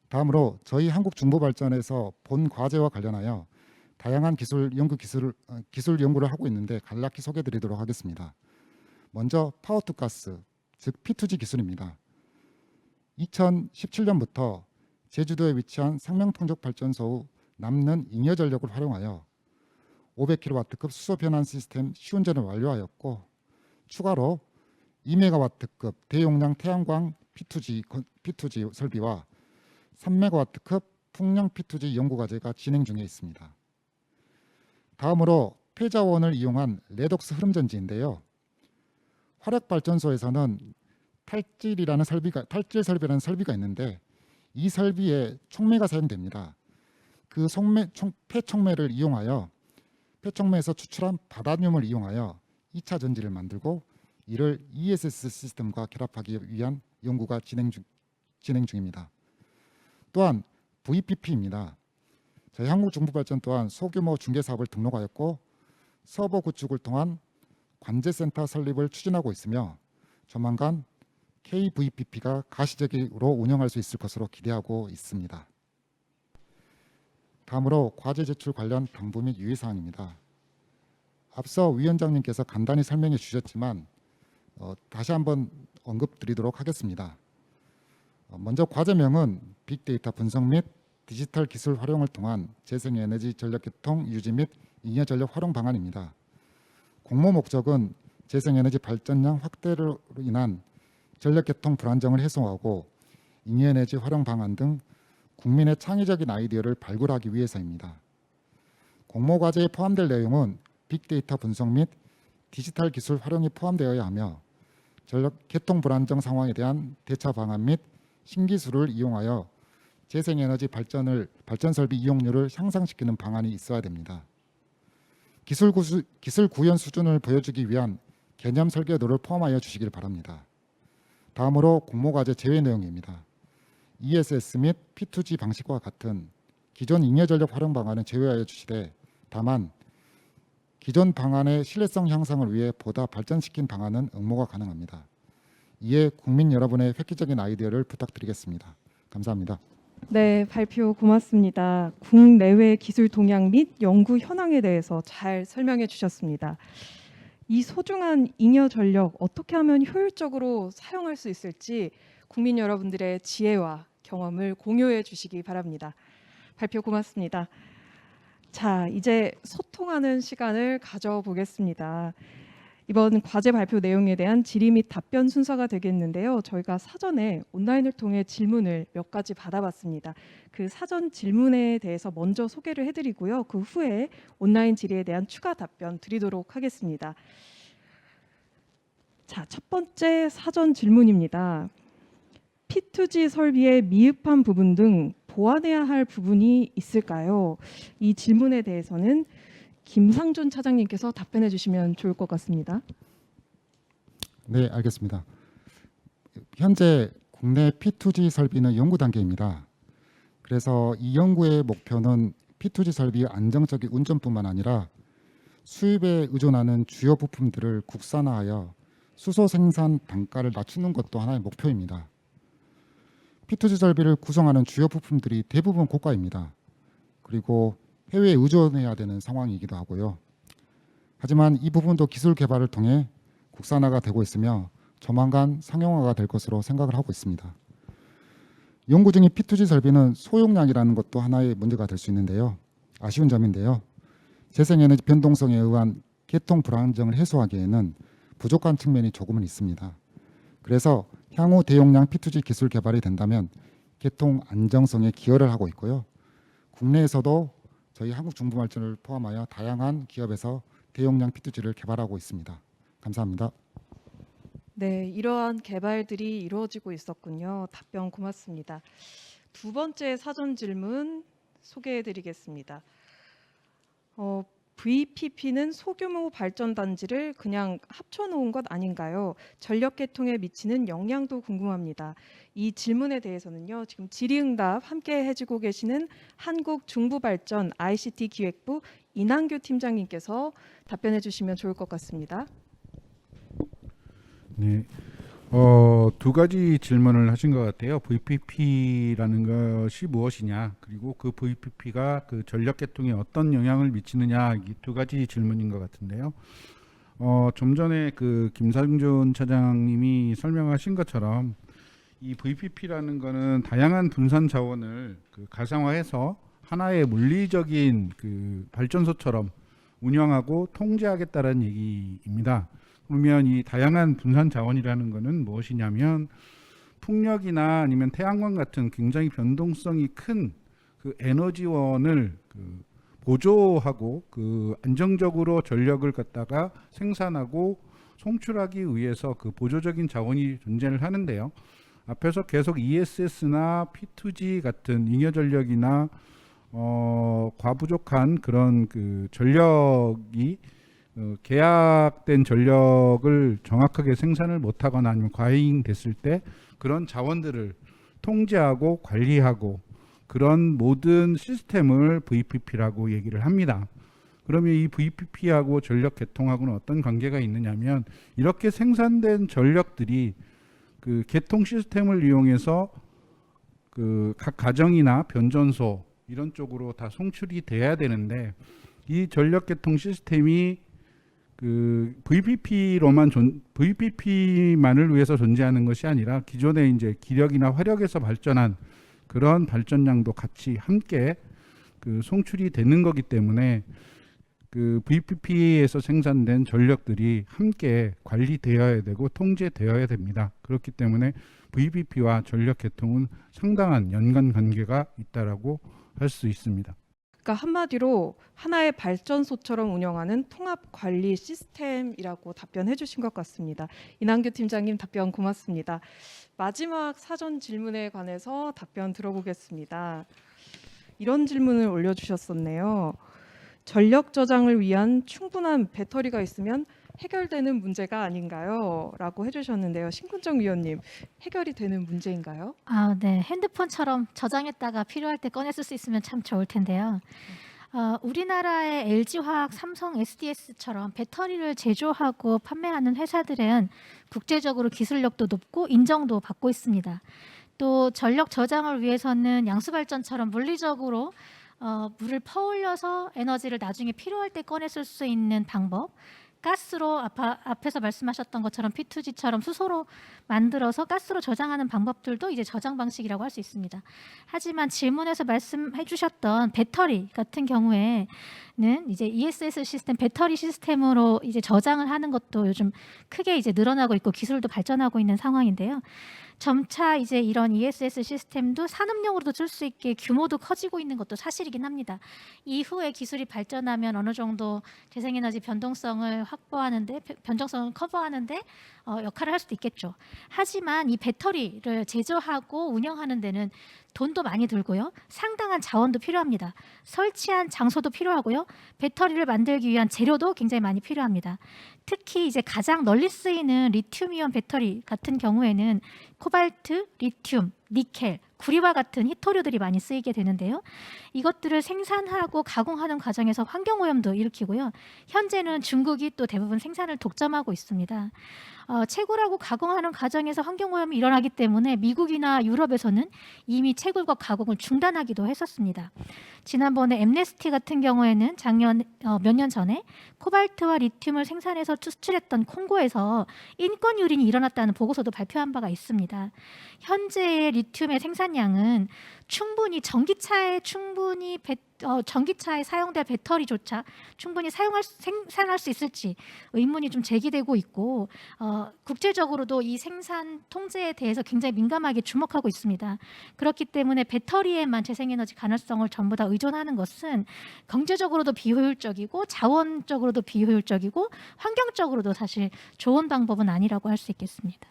다음으로 저희 한국중부발전에서 본 과제와 관련하여 다양한 기술 연구를 하고 있는데 간략히 소개드리도록 하겠습니다. 먼저 파워투가스, 즉 P2G 기술입니다. 2017년부터 제주도에 위치한 상명통적발전소의 남는 잉여 전력을 활용하여 500kW급 수소 변환 시스템 시운전을 완료하였고 추가로 2MW급 대용량 태양광 P2G 설비와 3MW급 풍량 P2G 연구 과제가 진행 중에 있습니다. 다음으로 폐자원을 이용한 레독스 흐름전지인데요. 화력발전소에서는 탈질 설비라는 설비가 있는데 이 설비에 촉매가 사용됩니다. 그 폐촉매를 이용하여 폐촉매에서 추출한 바다뮴을 이용하여 2차 전지를 만들고 이를 ESS 시스템과 결합하기 위한 연구가 진행 중입니다. 또한 VPP입니다. 저희 한국중부발전 또한 소규모 중개사업을 등록하였고 서버 구축을 통한 관제센터 설립을 추진하고 있으며 조만간 KVPP가 가시적으로 운영할 수 있을 것으로 기대하고 있습니다. 다음으로 과제 제출 관련 당부 및 유의사항입니다. 앞서 위원장님께서 간단히 설명해 주셨지만 다시 한번 언급드리도록 하겠습니다. 먼저 과제명은 빅데이터 분석 및 디지털 기술 활용을 통한 재생에너지 전력계통 유지 및 잉여 전력 활용 방안입니다. 공모 목적은 재생에너지 발전량 확대로 인한 전력계통 불안정을 해소하고 잉여에너지 활용 방안 등 국민의 창의적인 아이디어를 발굴하기 위해서입니다. 공모 과제에 포함될 내용은 빅데이터 분석 및 디지털 기술 활용이 포함되어야 하며 전력계통 불안정 상황에 대한 대처 방안 및 신기술을 이용하여 재생에너지 발전 설비 이용률을 향상시키는 방안이 있어야 됩니다. 기술 구현 수준을 보여주기 위한 개념 설계도를 포함하여 주시길 바랍니다. 다음으로 공모과제 제외 내용입니다. ESS 및 P2G 방식과 같은 기존 잉여전력 활용 방안은 제외하여 주시되 다만 기존 방안의 신뢰성 향상을 위해 보다 발전시킨 방안은 응모가 가능합니다. 이에 국민 여러분의 획기적인 아이디어를 부탁드리겠습니다. 감사합니다. 네, 발표 고맙습니다. 국내외 기술 동향 및 연구 현황에 대해서 잘 설명해 주셨습니다. 이 소중한 잉여 전력 어떻게 하면 효율적으로 사용할 수 있을지 국민 여러분들의 지혜와 경험을 공유해 주시기 바랍니다. 발표 고맙습니다. 자, 이제 소통하는 시간을 가져보겠습니다. 이번 과제 발표 내용에 대한 질의 및 답변 순서가 되겠는데요. 저희가 사전에 온라인을 통해 질문을 몇 가지 받아봤습니다. 그 사전 질문에 대해서 먼저 소개를 해드리고요. 그 후에 온라인 질의에 대한 추가 답변 드리도록 하겠습니다. 자, 첫 번째 사전 질문입니다. P2G 설비의 미흡한 부분 등 보완해야 할 부분이 있을까요? 이 질문에 대해서는 김상준 차장님께서 답변해 주시면 좋을 것 같습니다. 네, 알겠습니다. 현재 국내 P2G 설비는 연구 단계입니다. 그래서 이 연구의 목표는 P2G 설비의 안정적인 운전뿐만 아니라 수입에 의존하는 주요 부품들을 국산화하여 수소 생산 단가를 낮추는 것도 하나의 목표입니다. P2G 설비를 구성하는 주요 부품들이 대부분 고가입니다. 그리고 해외에 의존해야 되는 상황이기도 하고요. 하지만 이 부분도 기술 개발을 통해 국산화가 되고 있으며 조만간 상용화가 될 것으로 생각을 하고 있습니다. 연구 중인 P2G 설비는 소용량이라는 것도 하나의 문제가 될 수 있는데요. 아쉬운 점인데요. 재생에너지 변동성에 의한 계통 불안정을 해소하기에는 부족한 측면이 조금은 있습니다. 그래서 향후 대용량 P2G 기술 개발이 된다면 계통 안정성에 기여를 하고 있고요. 국내에서도 저희 한국중부발전을 포함하여 다양한 기업에서 대용량 P2G를 개발하고 있습니다. 감사합니다. 네, 이러한 개발들이 이루어지고 있었군요. 답변 고맙습니다. 두 번째 사전 질문 소개해 드리겠습니다. VPP는 소규모 발전 단지를 그냥 합쳐놓은 것 아닌가요? 전력 계통에 미치는 영향도 궁금합니다. 이 질문에 대해서는요, 지금 질의응답 함께 해주고 계시는 한국중부발전 ICT 기획부 이난규 팀장님께서 답변해 주시면 좋을 것 같습니다. 네, 두 가지 질문을 하신 것 같아요. VPP라는 것이 무엇이냐, 그리고 그 VPP가 그 전력 계통에 어떤 영향을 미치느냐, 이 두 가지 질문인 것 같은데요. 좀 전에 그 김상준 차장님이 설명하신 것처럼 이 VPP라는 것은 다양한 분산 자원을 그 가상화해서 하나의 물리적인 그 발전소처럼 운영하고 통제하겠다는 얘기입니다. 그러면 이 다양한 분산 자원이라는 것은 무엇이냐면 풍력이나 아니면 태양광 같은 굉장히 변동성이 큰 그 에너지원을 그 보조하고 그 안정적으로 전력을 갖다가 생산하고 송출하기 위해서 그 보조적인 자원이 존재를 하는데요. 앞에서 계속 ESS나 P2G 같은 잉여 전력이나 과부족한 그런 그 전력이 계약된 전력을 정확하게 생산을 못하거나 아니면 과잉됐을 때 그런 자원들을 통제하고 관리하고 그런 모든 시스템을 VPP라고 얘기를 합니다. 그러면 이 VPP하고 전력 개통하고는 어떤 관계가 있느냐면 이렇게 생산된 전력들이 그 개통 시스템을 이용해서 그 각 가정이나 변전소 이런 쪽으로 다 송출이 돼야 되는데 이 전력 개통 시스템이 그 VPP만을 위해서 존재하는 것이 아니라 기존의 이제 기력이나 화력에서 발전한 그런 발전량도 같이 함께 그 송출이 되는 거기 때문에 그 VPP에서 생산된 전력들이 함께 관리되어야 되고 통제되어야 됩니다. 그렇기 때문에 VPP와 전력 개통은 상당한 연관 관계가 있다라고 할 수 있습니다. 그러니까 한마디로 하나의 발전소처럼 운영하는 통합 관리 시스템이라고 답변해 주신 것 같습니다. 이남규 팀장님 답변 고맙습니다. 마지막 사전 질문에 관해서 답변 들어보겠습니다. 이런 질문을 올려주셨었네요. 전력 저장을 위한 충분한 배터리가 있으면 해결되는 문제가 아닌가요? 라고 해주셨는데요. 신근정 위원님, 해결이 되는 문제인가요? 아, 네. 핸드폰처럼 저장했다가 필요할 때 꺼내 쓸 수 있으면 참 좋을 텐데요. 우리나라의 LG화학, 삼성, SDS처럼 배터리를 제조하고 판매하는 회사들은 국제적으로 기술력도 높고 인정도 받고 있습니다. 또 전력 저장을 위해서는 양수발전처럼 물리적으로 물을 퍼올려서 에너지를 나중에 필요할 때 꺼내 쓸 수 있는 방법, 가스로 앞에서 말씀하셨던 것처럼 P2G처럼 수소로 만들어서 가스로 저장하는 방법들도 이제 저장 방식이라고 할 수 있습니다. 하지만 질문에서 말씀해 주셨던 배터리 같은 경우에는 이제 ESS 시스템, 배터리 시스템으로 이제 저장을 하는 것도 요즘 크게 이제 늘어나고 있고 기술도 발전하고 있는 상황인데요. 점차 이제 이런 ESS 시스템도 산업용으로도 쓸 수 있게 규모도 커지고 있는 것도 사실이긴 합니다. 이후에 기술이 발전하면 어느 정도 재생에너지 변동성을 확보하는데, 변동성을 커버하는데 역할을 할 수도 있겠죠. 하지만 이 배터리를 제조하고 운영하는 데는 돈도 많이 들고요. 상당한 자원도 필요합니다. 설치한 장소도 필요하고요. 배터리를 만들기 위한 재료도 굉장히 많이 필요합니다. 특히 이제 가장 널리 쓰이는 리튬이온 배터리 같은 경우에는 코발트, 리튬, 니켈, 구리와 같은 희토류들이 많이 쓰이게 되는데요. 이것들을 생산하고 가공하는 과정에서 환경오염도 일으키고요. 현재는 중국이 또 대부분 생산을 독점하고 있습니다. 채굴하고 가공하는 과정에서 환경오염이 일어나기 때문에 미국이나 유럽에서는 이미 채굴과 가공을 중단하기도 했었습니다. 지난번에 엠네스티 같은 경우에는 몇 년 전에 코발트와 리튬을 생산해서 수출했던 콩고에서 인권 유린이 일어났다는 보고서도 발표한 바가 있습니다. 현재의 리튬의 생산량은 충분히 전기차에 사용될 배터리조차 충분히 생산할 수 있을지 의문이 좀 제기되고 있고 국제적으로도 이 생산 통제에 대해서 굉장히 민감하게 주목하고 있습니다. 그렇기 때문에 배터리에만 재생에너지 가능성을 전부 다 의존하는 것은 경제적으로도 비효율적이고 자원적으로도 비효율적이고 환경적으로도 사실 좋은 방법은 아니라고 할 수 있겠습니다.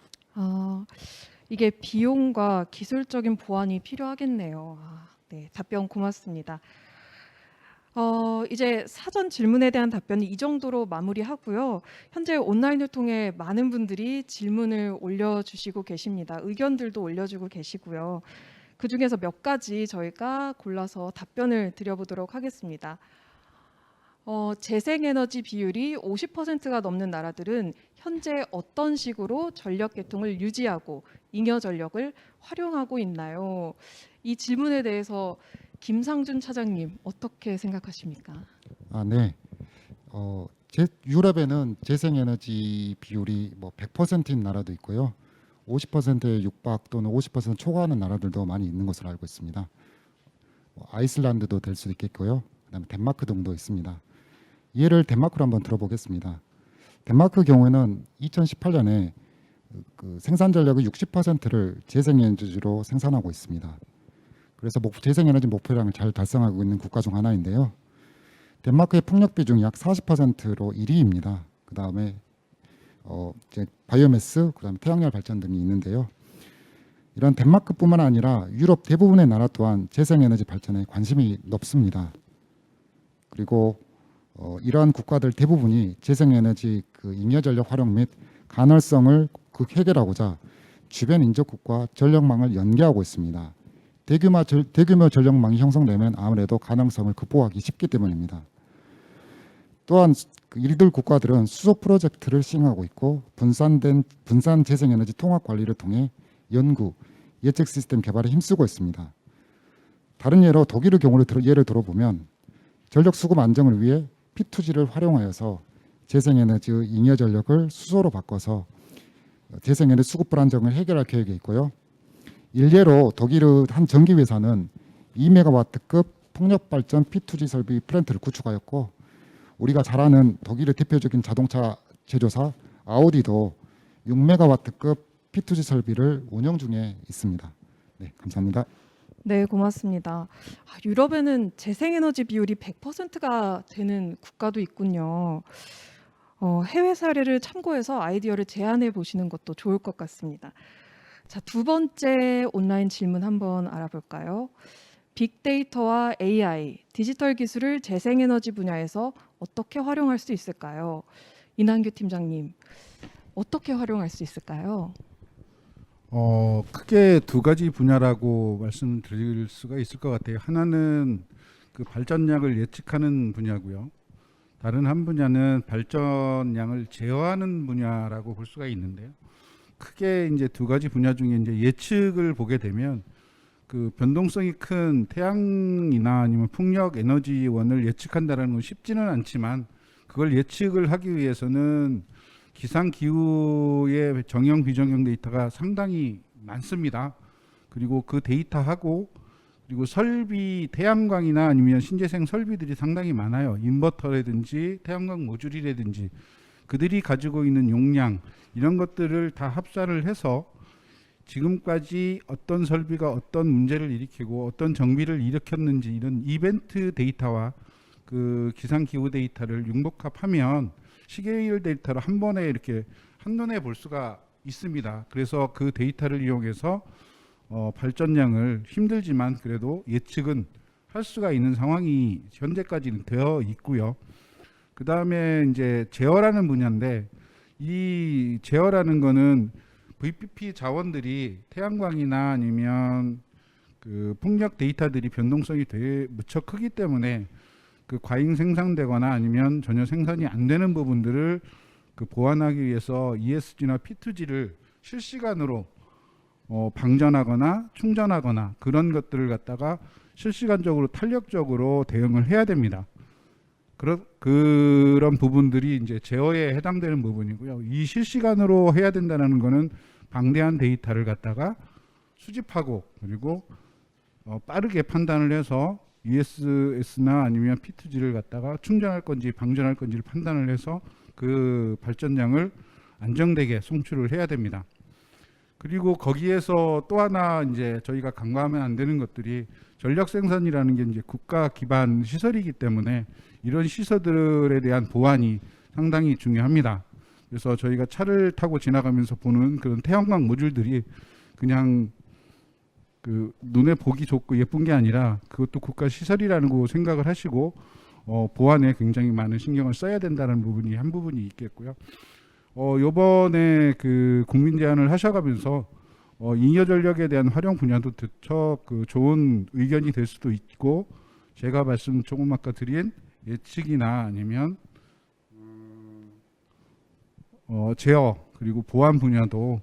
이게 비용과 기술적인 보완이 필요하겠네요. 네, 답변 고맙습니다. 이제 사전 질문에 대한 답변은 이 정도로 마무리하고요. 현재 온라인을 통해 많은 분들이 질문을 올려주시고 계십니다. 의견들도 올려주고 계시고요. 그중에서 몇 가지 저희가 골라서 답변을 드려보도록 하겠습니다. 재생에너지 비율이 50%가 넘는 나라들은 현재 어떤 식으로 전력 개통을 유지하고 잉여 전력을 활용하고 있나요? 이 질문에 대해서 김상준 차장님 어떻게 생각하십니까? 네. 유럽에는 재생에너지 비율이 뭐 100%인 나라도 있고요. 50%에 육박 또는 50% 초과하는 나라들도 많이 있는 것으로 알고 있습니다. 아이슬란드도 될 수도 있겠고요. 그다음에 덴마크 등도 있습니다. 예를 덴마크로 한번 들어보겠습니다. 덴마크 경우에는 2018년에 그 생산 전력의 60%를 재생에너지로 생산하고 있습니다. 그래서 재생에너지 목표량을 잘 달성하고 있는 국가 중 하나인데요. 덴마크의 풍력 비중이 약 40%로 1위입니다. 그 다음에 이제 바이오매스, 그다음에 태양열 발전 등이 있는데요. 이런 덴마크뿐만 아니라 유럽 대부분의 나라 또한 재생에너지 발전에 관심이 높습니다. 그리고 이러한 국가들 대부분이 재생에너지 잉여 전력 활용 및 간헐성을 해결하고자 주변 인접국과 전력망을 연계하고 있습니다. 대규모 전력망이 형성되면 아무래도 가능성을 극복하기 쉽기 때문입니다. 또한 이들 국가들은 수소 프로젝트를 시행하고 있고 분산 재생에너지 통합 관리를 통해 연구, 예측 시스템 개발에 힘쓰고 있습니다. 다른 예로 독일의 경우를 예를 들어보면 전력 수급 안정을 위해 P2G를 활용하여서 재생에너지 잉여 전력을 수소로 바꿔서 재생에너지 수급 불안정을 해결할 계획이 있고요. 일례로 독일의 한 전기회사는 2메가와트급 풍력발전 P2G 설비 플랜트를 구축하였고, 우리가 잘 아는 독일의 대표적인 자동차 제조사 아우디도 6메가와트급 P2G 설비를 운영 중에 있습니다. 네, 감사합니다. 네, 고맙습니다. 유럽에는 재생에너지 비율이 100%가 되는 국가도 있군요. 해외 사례를 참고해서 아이디어를 제안해 보시는 것도 좋을 것 같습니다. 자, 두 번째 온라인 질문 한번 알아볼까요? 빅데이터와 AI, 디지털 기술을 재생에너지 분야에서 어떻게 활용할 수 있을까요? 이난규 팀장님, 어떻게 활용할 수 있을까요? 크게 두 가지 분야라고 말씀드릴 수가 있을 것 같아요. 하나는 그 발전량을 예측하는 분야고요. 다른 한 분야는 발전량을 제어하는 분야라고 볼 수가 있는데요. 크게 이제 두 가지 분야 중에 이제 예측을 보게 되면 그 변동성이 큰 태양이나 아니면 풍력 에너지원을 예측한다라는 건 쉽지는 않지만, 그걸 예측을 하기 위해서는 기상 기후의 정형 비정형 데이터가 상당히 많습니다. 그리고 그 데이터하고 그리고 설비, 태양광이나 아니면 신재생 설비들이 상당히 많아요. 인버터라든지 태양광 모듈이라든지 그들이 가지고 있는 용량, 이런 것들을 다 합산을 해서 지금까지 어떤 설비가 어떤 문제를 일으키고 어떤 정비를 일으켰는지, 이런 이벤트 데이터와 그 기상 기후 데이터를 융복합하면 시계일 데이터를 한 번에 이렇게 한눈에 볼 수가 있습니다. 그래서 그 데이터를 이용해서 발전량을 힘들지만 그래도 예측은 할 수가 있는 상황이 현재까지는 되어 있고요. 그 다음에 이제 제어라는 분야인데, 이 제어라는 거는 VPP 자원들이 태양광이나 아니면 그 풍력 데이터들이 변동성이 되게 무척 크기 때문에 그 과잉 생산되거나 아니면 전혀 생산이 안 되는 부분들을 그 보완하기 위해서 ESG나 P2G를 실시간으로 방전하거나 충전하거나 그런 것들을 갖다가 실시간적으로 탄력적으로 대응을 해야 됩니다. 그런 부분들이 이제 제어에 해당되는 부분이고요. 이 실시간으로 해야 된다는 거는 방대한 데이터를 갖다가 수집하고 그리고 빠르게 판단을 해서 ESS나 아니면 P2G를 갖다가 충전할 건지 방전할 건지를 판단을 해서 그 발전량을 안정되게 송출을 해야 됩니다. 그리고 거기에서 또 하나 이제 저희가 간과하면 안 되는 것들이 전력 생산이라는 게 이제 국가 기반 시설이기 때문에 이런 시설들에 대한 보안이 상당히 중요합니다. 그래서 저희가 차를 타고 지나가면서 보는 그런 태양광 모듈들이 그냥 그 눈에 보기 좋고 예쁜 게 아니라 그것도 국가 시설이라는 거 생각을 하시고 보안에 굉장히 많은 신경을 써야 된다는 부분이 한 부분이 있겠고요. 요번에 그 국민 제안을 하셔가면서 잉여 전력에 대한 활용 분야도 더 그 좋은 의견이 될 수도 있고, 제가 말씀 조금 아까 드린 예측이나 아니면 제어 그리고 보안 분야도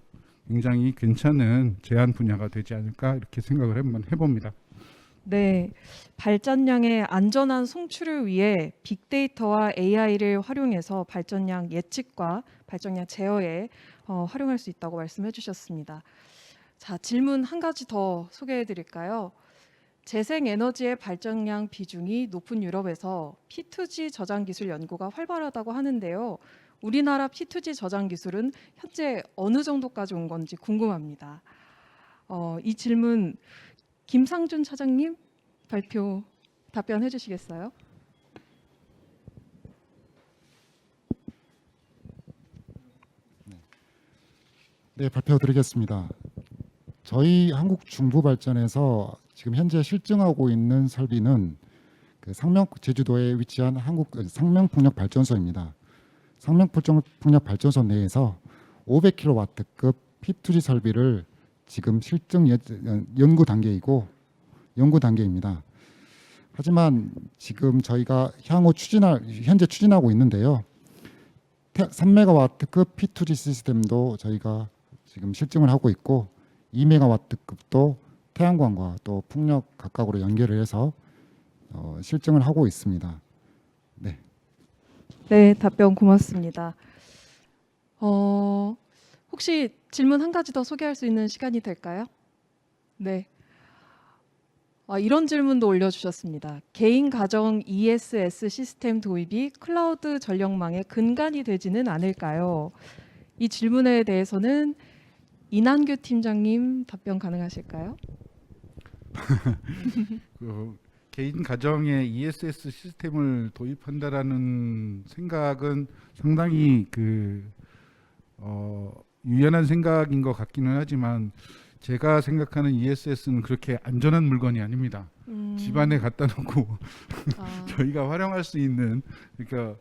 굉장히 괜찮은 제안 분야가 되지 않을까 이렇게 생각을 한번 해봅니다. 네, 발전량의 안전한 송출을 위해 빅데이터와 AI를 활용해서 발전량 예측과 발전량 제어에 활용할 수 있다고 말씀해 주셨습니다. 자, 질문 한 가지 더 소개해 드릴까요? 재생에너지의 발전량 비중이 높은 유럽에서 P2G 저장 기술 연구가 활발하다고 하는데요. 우리나라 P2G 저장 기술은 현재 어느 정도까지 온 건지 궁금합니다. 이 질문 김상준 차장님 답변해 주시겠어요? 네, 발표드리겠습니다. 저희 한국중부발전에서 지금 현재 실증하고 있는 설비는 그 제주도에 위치한 상명풍력 발전소입니다. 상명풍력 발전소 내에서 500kW급 P2G 설비를 지금 실증 연구 단계입니다. 하지만 지금 저희가 현재 추진하고 있는데요. 3메가와트급 P2G 시스템도 저희가 지금 실증을 하고 있고 2메가와트급도 태양광과 또 풍력 각각으로 연결을 해서 실증을 하고 있습니다. 네. 네, 답변 고맙습니다. 혹시 질문 한 가지 더 소개할 수 있는 시간이 될까요? 네. 이런 질문도 올려주셨습니다. 개인 가정 ESS 시스템 도입이 클라우드 전력망의 근간이 되지는 않을까요? 이 질문에 대해서는 이난규 팀장님 답변 가능하실까요? 그 개인 가정에 ESS 시스템을 도입한다라는 생각은 상당히 유연한 생각인 것 같기는 하지만 제가 생각하는 ESS는 그렇게 안전한 물건이 아닙니다. 집안에 갖다 놓고 저희가 활용할 수 있는, 그러니까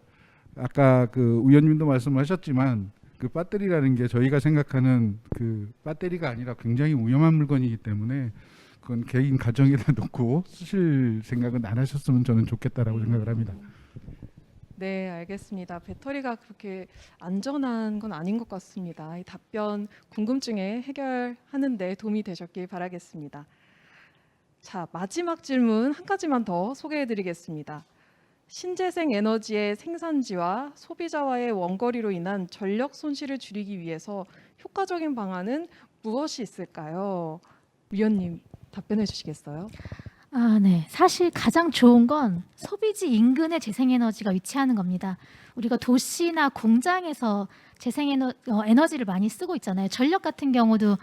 아까 그 의원님도 말씀하셨지만 그 배터리라는 게 저희가 생각하는 그 배터리가 아니라 굉장히 위험한 물건이기 때문에 그건 개인 가정에다 놓고 쓰실 생각은 안 하셨으면 저는 좋겠다라고 생각을 합니다. 네, 알겠습니다. 배터리가 그렇게 안전한 건 아닌 것 같습니다. 이 답변 궁금증에 해결하는 데 도움이 되셨길 바라겠습니다. 자, 마지막 질문 한 가지만 더 소개해 드리겠습니다. 신재생 에너지의 생산지와 소비자와의 원거리로 인한 전력 손실을 줄이기 위해서 효과적인 방안은 무엇이 있을까요? 위원님 답변해 주시겠어요? 네. 사실 가장 좋은 건 소비지 인근에 재생에너지가 위치하는 겁니다. 우리가 도시나 공장에서 에너지를 많이 쓰고 있잖아요. 전력 같은 경우도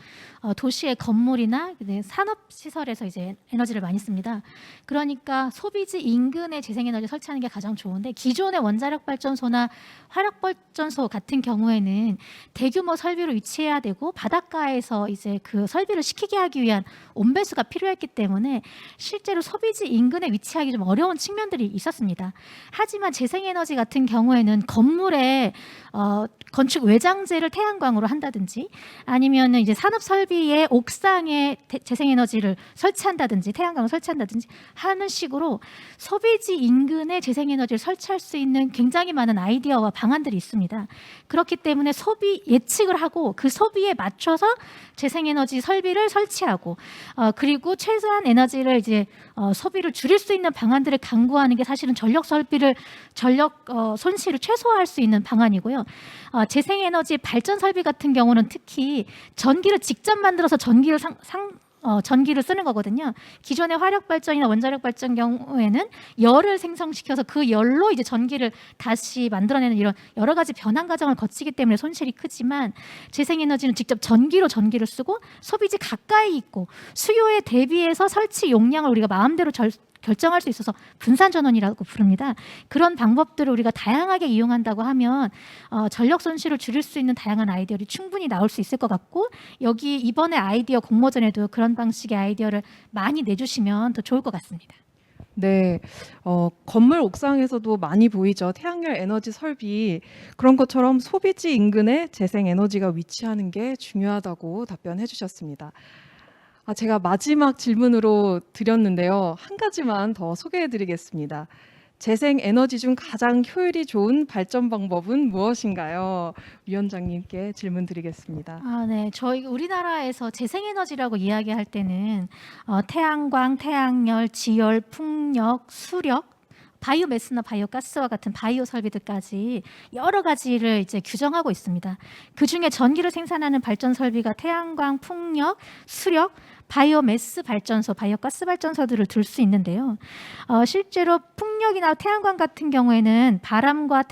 도시의 건물이나 산업시설에서 이제 에너지를 많이 씁니다. 그러니까 소비지 인근에 재생에너지 설치하는 게 가장 좋은데, 기존의 원자력 발전소나 화력 발전소 같은 경우에는 대규모 설비로 위치해야 되고 바닷가에서 이제 그 설비를 식히게 하기 위한 온배수가 필요했기 때문에 실제로 소비지 인근에 위치하기 좀 어려운 측면들이 있었습니다. 하지만 재생에너지 같은 경우에는 건물에 건축 외장재를 태양광으로 한다든지, 아니면은 이제 산업 설비의 옥상에 재생에너지를 설치한다든지 태양광을 설치한다든지 하는 식으로 소비지 인근에 재생에너지를 설치할 수 있는 굉장히 많은 아이디어와 방안들이 있습니다. 그렇기 때문에 소비 예측을 하고 그 소비에 맞춰서 재생에너지 설비를 설치하고 그리고 최소한 에너지를 이제 소비를 줄일 수 있는 방안들을 강구하는 게 사실은 전력 손실을 최소화할 수 있는 방안이고요. 재생에너지 발전 설비 같은 경우는 특히 전기를 직접 만들어서 전기를 쓰는 거거든요. 기존의 화력 발전이나 원자력 발전 경우에는 열을 생성시켜서 그 열로 이제 전기를 다시 만들어내는 이런 여러 가지 변환 과정을 거치기 때문에 손실이 크지만, 재생에너지는 직접 전기를 쓰고 소비지 가까이 있고 수요에 대비해서 설치 용량을 우리가 마음대로 결정할 수 있어서 분산 전원이라고 부릅니다. 그런 방법들을 우리가 다양하게 이용한다고 하면 전력 손실을 줄일 수 있는 다양한 아이디어를 충분히 나올 수 있을 것 같고, 여기 이번에 아이디어 공모전에도 그런 방식의 아이디어를 많이 내주시면 더 좋을 것 같습니다. 네, 건물 옥상에서도 많이 보이죠. 태양열 에너지 설비. 그런 것처럼 소비지 인근에 재생 에너지가 위치하는 게 중요하다고 답변해 주셨습니다. 제가 마지막 질문으로 드렸는데요. 한 가지만 더 소개해 드리겠습니다. 재생 에너지 중 가장 효율이 좋은 발전 방법은 무엇인가요? 위원장님께 질문 드리겠습니다. 네. 저희 우리나라에서 재생에너지라고 이야기할 때는 태양광, 태양열, 지열, 풍력, 수력, 바이오매스나 바이오가스와 같은 바이오 설비들까지 여러 가지를 이제 규정하고 있습니다. 그 중에 전기를 생산하는 발전 설비가 태양광, 풍력, 수력, 바이오매스 발전소, 바이오가스 발전소들을 들 수 있는데요. 실제로 풍력이나 태양광 같은 경우에는 바람과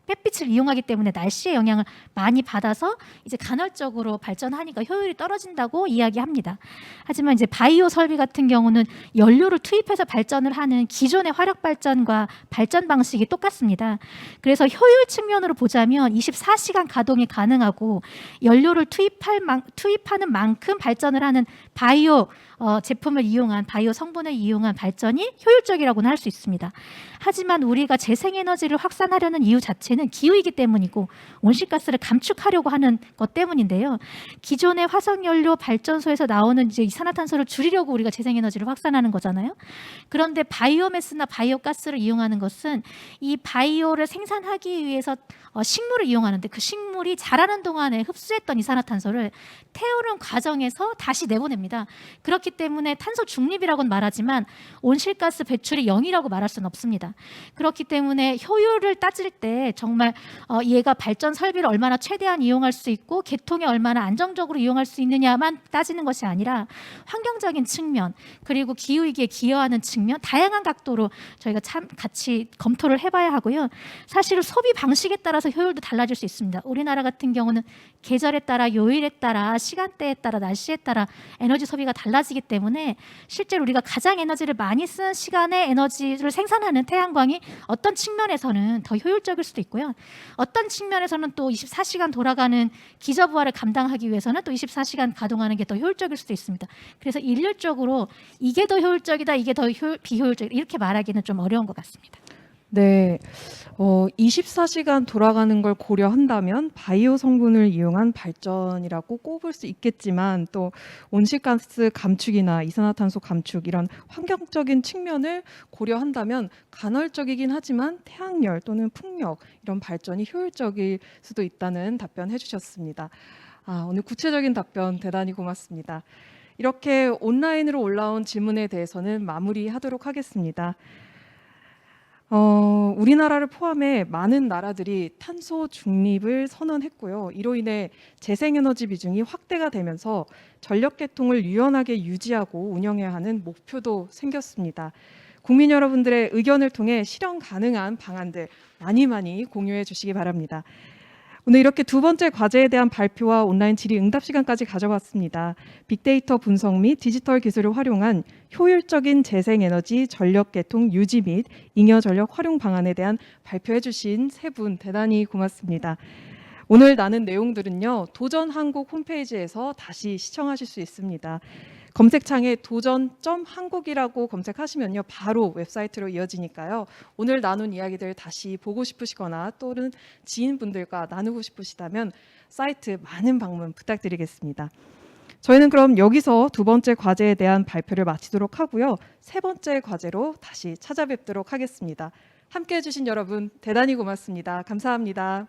햇빛을 이용하기 때문에 날씨의 영향을 많이 받아서 이제 간헐적으로 발전하니까 효율이 떨어진다고 이야기합니다. 하지만 이제 바이오 설비 같은 경우는 연료를 투입해서 발전을 하는 기존의 화력 발전과 발전 방식이 똑같습니다. 그래서 효율 측면으로 보자면 24시간 가동이 가능하고 연료를 투입하는 만큼 발전을 하는 바이오 제품을 이용한 바이오 성분을 이용한 발전이 효율적이라고는 할 수 있습니다. 하지만 우리가 재생에너지를 확산하려는 이유 자체는 기후이기 때문이고 온실가스를 감축하려고 하는 것 때문인데요. 기존의 화석연료 발전소에서 나오는 이제 이산화탄소를 줄이려고 우리가 재생에너지를 확산하는 거잖아요. 그런데 바이오매스나 바이오가스를 이용하는 것은 이 바이오를 생산하기 위해서 식물을 이용하는데 그 식물이 자라는 동안에 흡수했던 이산화탄소를 태우는 과정에서 다시 내보냅니다. 그렇기 때문에 탄소 중립이라고는 말하지만 온실가스 배출이 0이라고 말할 수는 없습니다. 그렇기 때문에 효율을 따질 때 정말 얘가 발전 설비를 얼마나 최대한 이용할 수 있고 개통에 얼마나 안정적으로 이용할 수 있느냐만 따지는 것이 아니라 환경적인 측면 그리고 기후위기에 기여하는 측면 다양한 각도로 저희가 참 같이 검토를 해봐야 하고요. 사실 소비 방식에 따라서 효율도 달라질 수 있습니다. 우리나라 같은 경우는 계절에 따라 요일에 따라 시간대에 따라 날씨에 따라 에너지 소비가 달라지기 때문에 실제로 우리가 가장 에너지를 많이 쓰는 시간에 에너지를 생산하는 태양광이 어떤 측면에서는 더 효율적일 수도 있고요. 어떤 측면에서는 또 24시간 돌아가는 기저부하를 감당하기 위해서는 또 24시간 가동하는 게 더 효율적일 수도 있습니다. 그래서 일률적으로 이게 더 효율적이다, 이게 더 비효율적이다 이렇게 말하기는 좀 어려운 것 같습니다. 네, 24시간 돌아가는 걸 고려한다면 바이오 성분을 이용한 발전이라고 꼽을 수 있겠지만 또 온실가스 감축이나 이산화탄소 감축 이런 환경적인 측면을 고려한다면 간헐적이긴 하지만 태양열 또는 풍력 이런 발전이 효율적일 수도 있다는 답변 해주셨습니다. 오늘 구체적인 답변 대단히 고맙습니다. 이렇게 온라인으로 올라온 질문에 대해서는 마무리하도록 하겠습니다. 우리나라를 포함해 많은 나라들이 탄소 중립을 선언했고요. 이로 인해 재생에너지 비중이 확대가 되면서 전력 계통을 유연하게 유지하고 운영해야 하는 목표도 생겼습니다. 국민 여러분들의 의견을 통해 실현 가능한 방안들 많이 공유해 주시기 바랍니다. 오늘 이렇게 두 번째 과제에 대한 발표와 온라인 질의 응답 시간까지 가져봤습니다. 빅데이터 분석 및 디지털 기술을 활용한 효율적인 재생에너지 전력 계통 유지 및 잉여 전력 활용 방안에 대한 발표해 주신 세 분 대단히 고맙습니다. 오늘 나눈 내용들은요. 도전한국 홈페이지에서 다시 시청하실 수 있습니다. 검색창에 도전.한국이라고 검색하시면요. 바로 웹사이트로 이어지니까요. 오늘 나눈 이야기들 다시 보고 싶으시거나 또는 지인분들과 나누고 싶으시다면 사이트 많은 방문 부탁드리겠습니다. 저희는 그럼 여기서 두 번째 과제에 대한 발표를 마치도록 하고요. 세 번째 과제로 다시 찾아뵙도록 하겠습니다. 함께해 주신 여러분 대단히 고맙습니다. 감사합니다.